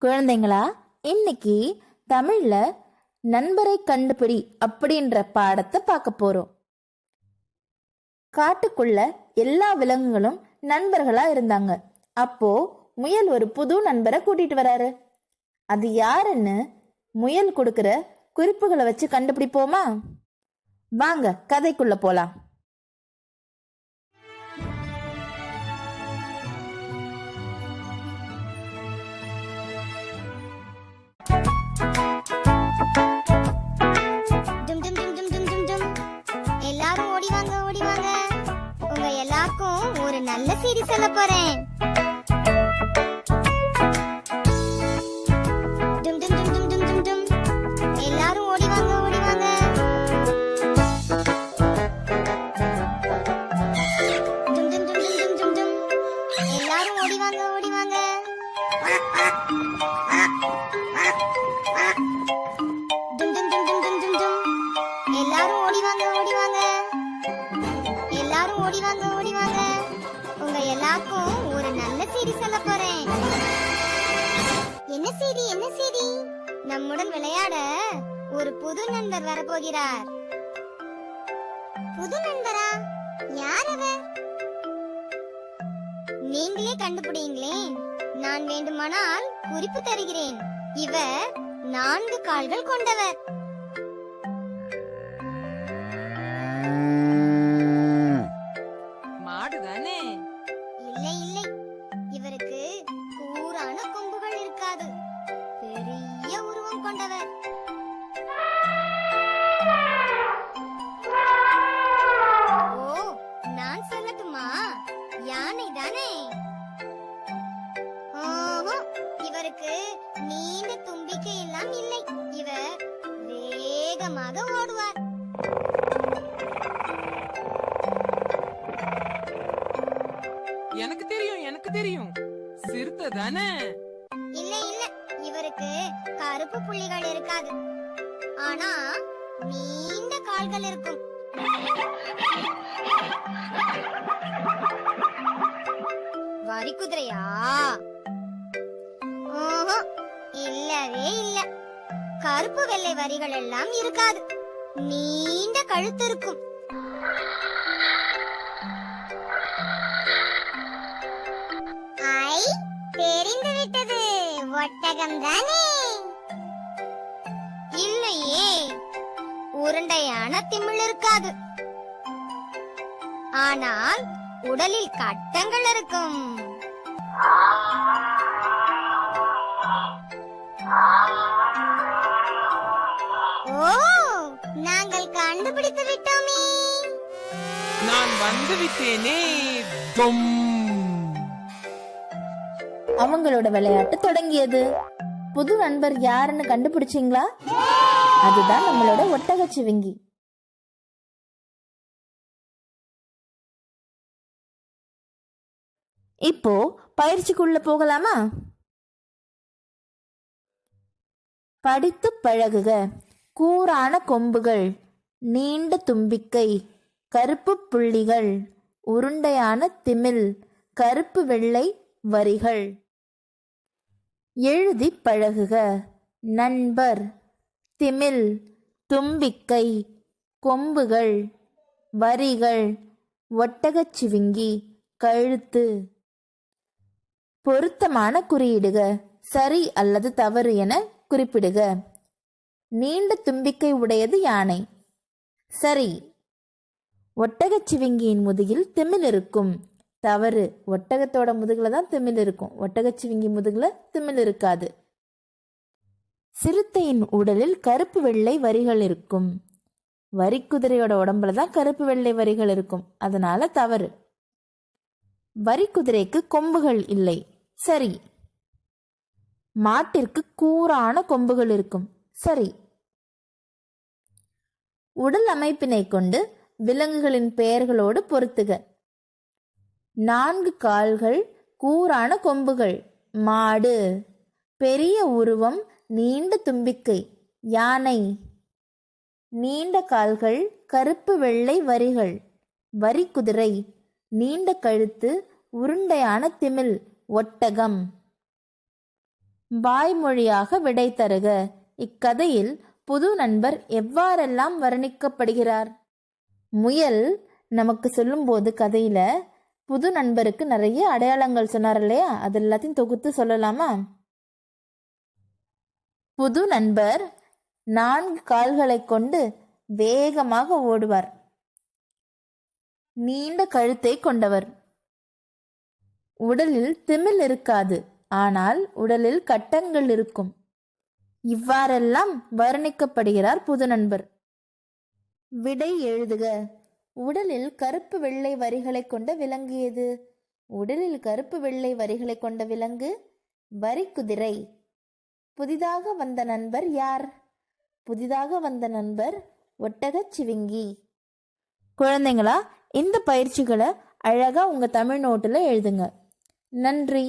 குழந்தைங்களா, இன்னைக்கு தமிழ்ல நண்பரை கண்டுபிடி அப்படின்ற பாடத்தை பார்க்க போறோம். காட்டுக்குள்ள எல்லா விலங்குகளும் நண்பர்களா இருந்தாங்க. அப்போ முயல் ஒரு புது நண்பரை கூட்டிட்டு வராரு. அது யாருன்னு முயல் கொடுக்கிற குறிப்புகளை வச்சு கண்டுபிடிப்போமா? வாங்க கதைக்குள்ள போலாம். எல்லாரும் ஓடி வாங்க ஓடி வாங்க. உங்க எல்லாருக்கும் ஒரு நல்ல செய்தி சொல்ல போறேன். எல்லாரும் ஓடி வாங்க ஓடி வாங்க. எல்லாரும் ஓடி வாங்க ஓடி வாங்க. எல்லாரும் ஓடி வாங்க ஓடி வாங்க. எல்லாரும் ஓடி வாங்க ஓடி வாங்க. உங்க எல்லாருக்கும் ஒரு நல்ல செய்தி சொல்ல போறேன். என்ன செய்தி என்ன செய்தி? நம்முடன் விளையாட ஒரு புது நண்பர் வரப்போகிறார். புது நண்பரா? யார் அவர்? நீங்களே கண்டுபிடிங்களேன். நான் வேண்டுமானால் குறிப்பு தருகிறேன். இவர் 4 கால்கள் கொண்டவர். மாடுதானே? இல்லை இல்லை, இவருக்கு கூரான கொம்புகள் இருக்காது. பெரிய உருவம் கொண்டவர். ஓ, நான் சொல்லட்டுமா? யானை தானே? ஓஹோ, இவருக்கு நீண்ட தும்பிக்கை எல்லாம் இல்லை. இவர் வேகமாக ஓடுவார். எனக்கு தெரியும் எனக்கு தெரியும், சிறுத்தை தானே? இல்ல இல்ல, இவருக்கு கருப்பு புள்ளிகள் இருக்காது. ஆனா நீண்ட கால்கள் இருக்கும். வரி குதிரையா? ஓஹோ, இல்லவே இல்ல. கருப்பு வெள்ளை வரிகள் எல்லாம் இருக்காது. நீண்ட கழுத்து இருக்கும். ஐ, தெரிந்து விட்டது. ஒட்டகம் தானே? இல்லையே, உருண்டையான திமில் இருக்காது. ஆனால் உடலில் கட்டங்கள் இருக்கும். ஓ, நாங்கள் கண்டுபிடித்து விட்டோமே. நான் வந்து விட்டேனே. அவங்களோட விளையாட்டு தொடங்கியது. புது நண்பர் யாருன்னு கண்டுபிடிச்சிங்களா? அதுதான் நம்மளோட ஒட்டகச்சிவிங்கி. இப்போ பயிற்சிக்குள்ள போகலாமா? படித்து பழகுக. கூரான கொம்புகள், நீண்ட தும்பிக்கை, கருப்பு புள்ளிகள், உருண்டையான திமில், கருப்பு வெள்ளை வரிகள். எழுதி பழகுக. நண்பர், திமில், தும்பிக்கை, கொம்புகள், வரிகள், ஒட்டகச்சிவிங்கி, கழுத்து. பொருத்தமான குறியிடுக. சரி அல்லது தவறு என குறிப்பிடுக. நீண்ட தும்பிக்கை உடையது யானை. சரி. ஒட்டகச்சிவிங்கியின் முதுகில் திமில் இருக்கும். தவறு. ஒட்டகத்தோட முதுகுல தான் திமில் இருக்கும். ஒட்டகச்சிவிங்கி முதுகுல திமில் இருக்காது. சிறுத்தையின் உடலில் கருப்பு வெள்ளை வரிகள் இருக்கும். வரிக்குதிரையோட உடம்புல தான் கருப்பு வெள்ளை வரிகள் இருக்கும். அதனால தவறு. வரிக்குதிரைக்கு கொம்புகள் இல்லை. சரி. மாட்டிற்கு கூரான கொம்புகள் இருக்கும். சரி. உடல் அமைப்பினை கொண்டு விலங்குகளின் பெயர்களோடு பொருத்துக. 4 கால்கள், கூரான கொம்புகள், மாடு. பெரிய உருவம், நீண்ட தும்பிக்கை, யானை. நீண்ட கால்கள், கருப்பு வெள்ளை வரிகள், வரிக்குதிரை. நீண்ட கழுத்து, உருண்டையான திமில், ஒட்டகம். வாய்மொழியாக விடை தருக. இக்கதையில் புது நண்பர் எவ்வாறெல்லாம் வர்ணிக்கப்படுகிறார்? முயல் நமக்கு சொல்லும்போது கதையில புது நண்பருக்கு நிறைய அடையாளங்கள் சொன்னார் இல்லையா? அது எல்லாத்தையும் தொகுத்து சொல்லலாமா? புது நண்பர் 4 கால்களை கொண்டு வேகமாக ஓடுவார். நீண்ட கழுத்தை கொண்டவர். உடலில் திமில் இருக்காது, ஆனால் உடலில் கட்டங்கள் இருக்கும். இவ்வாறெல்லாம் வர்ணிக்கப்படுகிறார் புது நண்பர். விடை எழுதுக. உடலில் கருப்பு வெள்ளை வரிகளை கொண்ட விலங்கு எது? உடலில் கருப்பு வெள்ளை வரிகளை கொண்ட விலங்கு வரிக்குதிரை. புதிதாக வந்த நண்பர் யார்? புதிதாக வந்த நண்பர் ஒட்டகச் சிவிங்கி. குழந்தைங்களா, இந்த பயிற்சிகளை அழகா உங்க தமிழ் நோட்டுல எழுதுங்க. நன்றி.